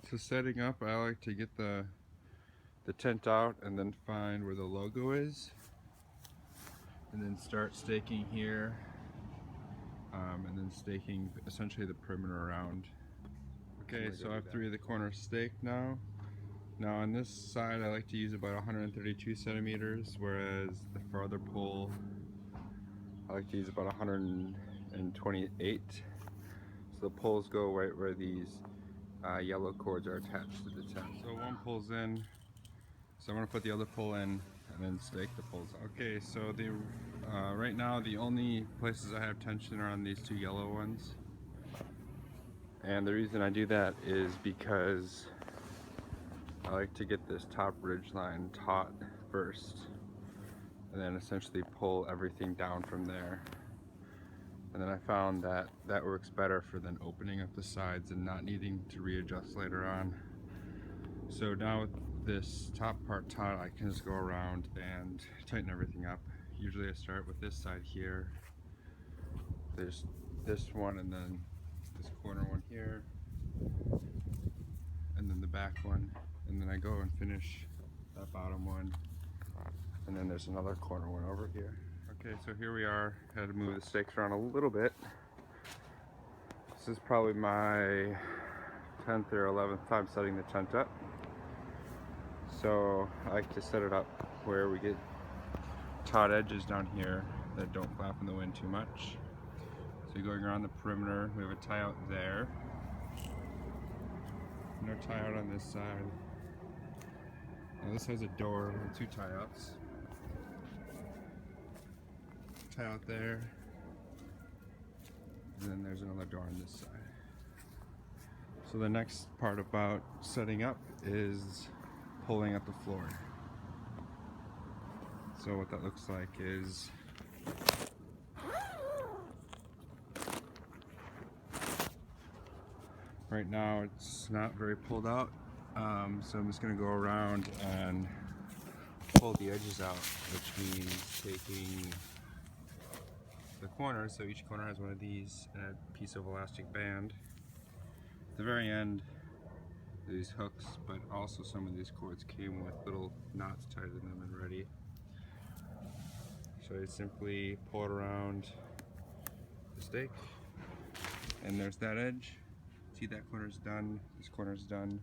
So setting up, I like to get the tent out and then find where the logo is, and then start staking here, and then staking essentially the perimeter around. Okay, so I have 3 of the corners staked now. Now on this side I like to use about 132 centimeters, whereas the farther pole I like to use about 128. So the poles go right where these yellow cords are attached to the tent. So one pole's in, so I'm going to put the other pole in and then stake the poles. Okay, so the right now the only places I have tension are on these 2 yellow ones. And the reason I do that is because I like to get this top ridge line taut first, and then essentially pull everything down from there. And then I found that that works better for then opening up the sides and not needing to readjust later on. So now with this top part taut, I can just go around and tighten everything up. Usually I start with this side here. There's this one, and then this corner one here, and then the back one, and then I go and finish that bottom one, and then there's another corner one over here. Okay, so here we are. Had to move the stakes around a little bit. This is probably my 10th or 11th time setting the tent up. So I like to set it up where we get taut edges down here that don't flap in the wind too much. So going around the perimeter, we have a tie out there. No tie out on this side. Now this has a door with 2 tie outs. Tie out there, and then there's another door on this side. So the next part about setting up is pulling up the floor. So what that looks like is right now it's not very pulled out, so I'm just going to go around and pull the edges out, which means taking the corners, so each corner has one of these and a piece of elastic band. At the very end, these hooks, but also some of these cords came with little knots tied in them and ready. So I simply pull it around the stake, and there's that edge. See, that corner's done, this corner's done.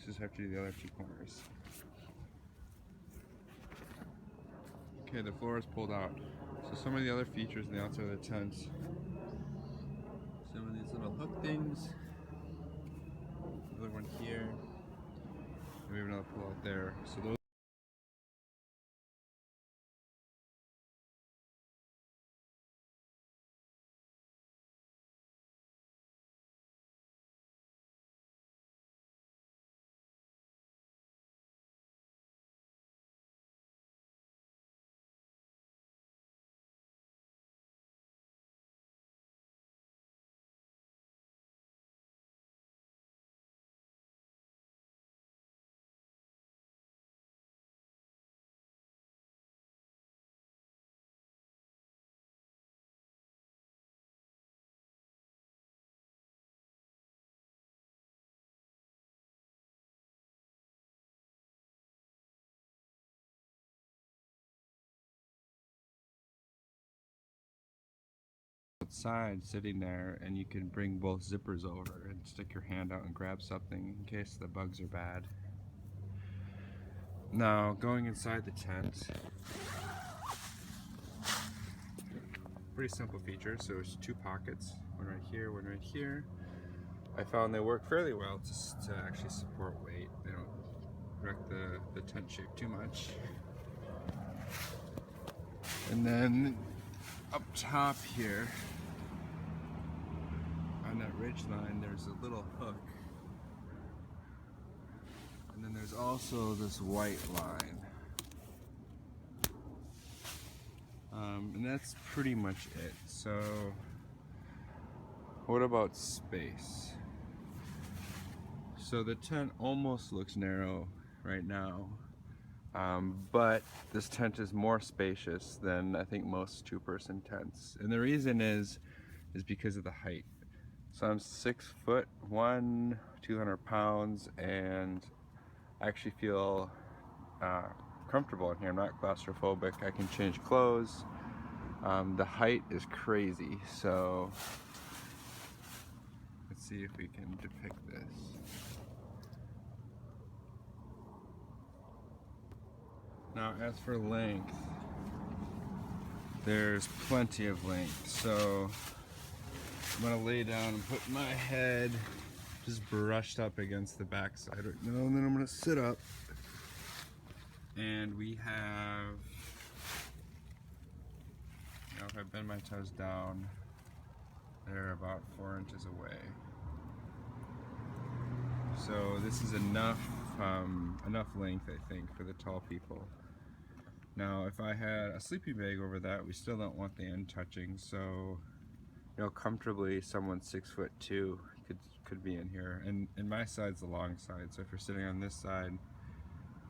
Just have to do the other 2 corners. Okay, the floor is pulled out. So some of the other features on the outside of the tent, some of these little hook things, another one here, and we have another pull out there. So those outside sitting there, and you can bring both zippers over and stick your hand out and grab something in case the bugs are bad. Now going inside the tent, pretty simple feature. So it's 2 pockets, one right here, one right here. I found they work fairly well just to actually support weight. They don't wreck the tent shape too much. And then up top here, on that ridge line, there's a little hook. And then there's also this white line. And that's pretty much it. So what about space? So the tent almost looks narrow right now, but this tent is more spacious than I think most 2-person tents. And the reason is because of the height. So I'm 6'1", 200 pounds, and I actually feel comfortable in here. I'm not claustrophobic. I can change clothes. The height is crazy, so let's see if we can depict this. Now, as for length, there's plenty of length. So I'm gonna lay down and put my head just brushed up against the backside right now, and then I'm gonna sit up. And we have, you know, if I bend my toes down, they're about 4 inches away. So this is enough length, I think, for the tall people. Now, if I had a sleeping bag over that, we still don't want the end touching. So, you know, comfortably, someone 6'2" could be in here. And my side's the long side. So if you're sitting on this side,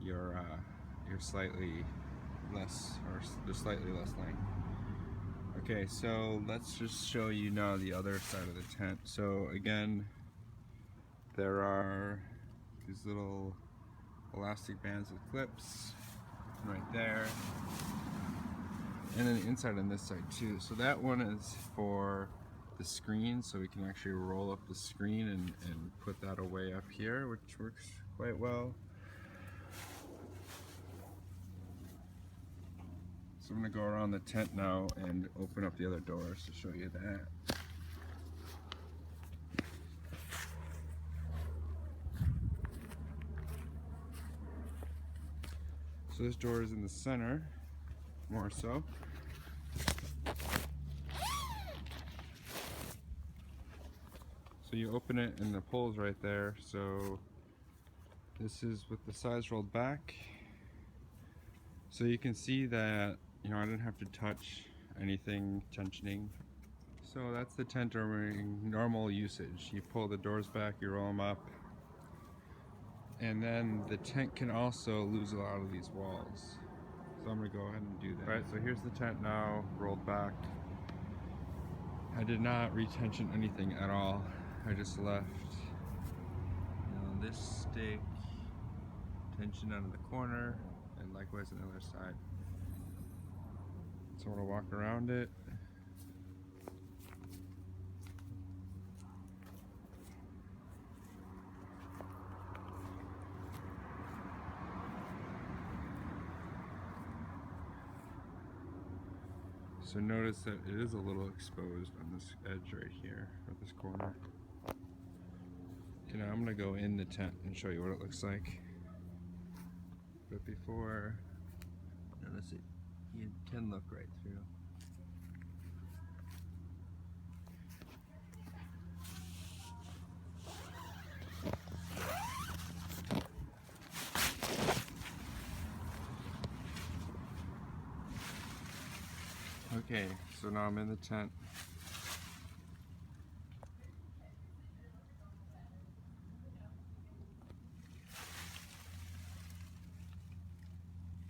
you're slightly less, or there's slightly less length. Okay, so let's just show you now the other side of the tent. So again, there are these little elastic bands with clips right there, and then the inside on this side too. So that one is for the screen, so we can actually roll up the screen and put that away up here, which works quite well. So I'm going to go around the tent now and open up the other doors to show you that. So this door is in the center, more so. So you open it and the pole's right there. So this is with the sides rolled back. So you can see that, you know, I didn't have to touch anything tensioning. So that's the tent during normal usage. You pull the doors back, you roll them up, and then the tent can also lose a lot of these walls. So I'm gonna go ahead and do that. Right, so here's the tent now, rolled back. I did not retension anything at all. I just left, you know, this stake tension out of the corner, and likewise on the other side. So I'm gonna walk around it. So notice that it is a little exposed on this edge right here, or this corner. Okay, now I'm gonna go in the tent and show you what it looks like. But before, notice it, you can look right through. Okay, so now I'm in the tent.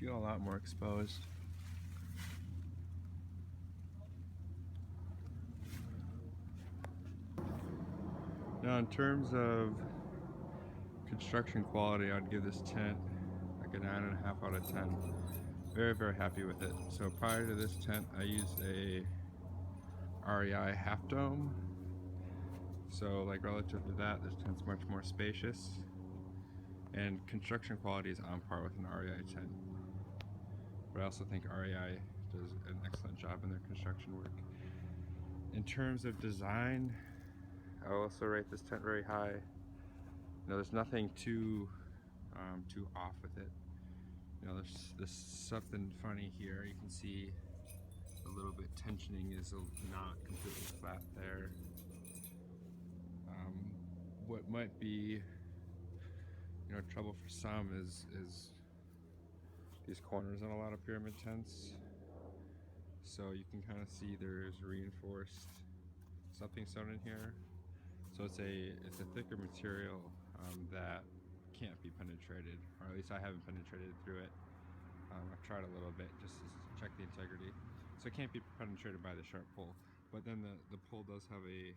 Feel a lot more exposed. Now in terms of construction quality, I'd give this tent like a 9.5 out of 10. Very, very happy with it. So prior to this tent, I used a REI half dome. So like relative to that, this tent's much more spacious, and construction quality is on par with an REI tent. But I also think REI does an excellent job in their construction work. In terms of design, I also rate this tent very high. You know, there's nothing too off with it. You know, there's something funny here. You can see a little bit tensioning is not completely flat there. What might be, you know, trouble for some is these corners on a lot of pyramid tents. So you can kind of see there's reinforced something sewn in here. So it's a thicker material that can't be penetrated, or at least I haven't penetrated through it. I've tried a little bit just to check the integrity. So it can't be penetrated by the sharp pole, but then the pole does have a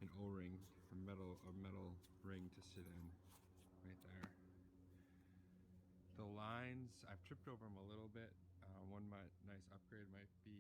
an O-ring, a metal ring to sit in right there. The lines, I've tripped over them a little bit. One nice upgrade might be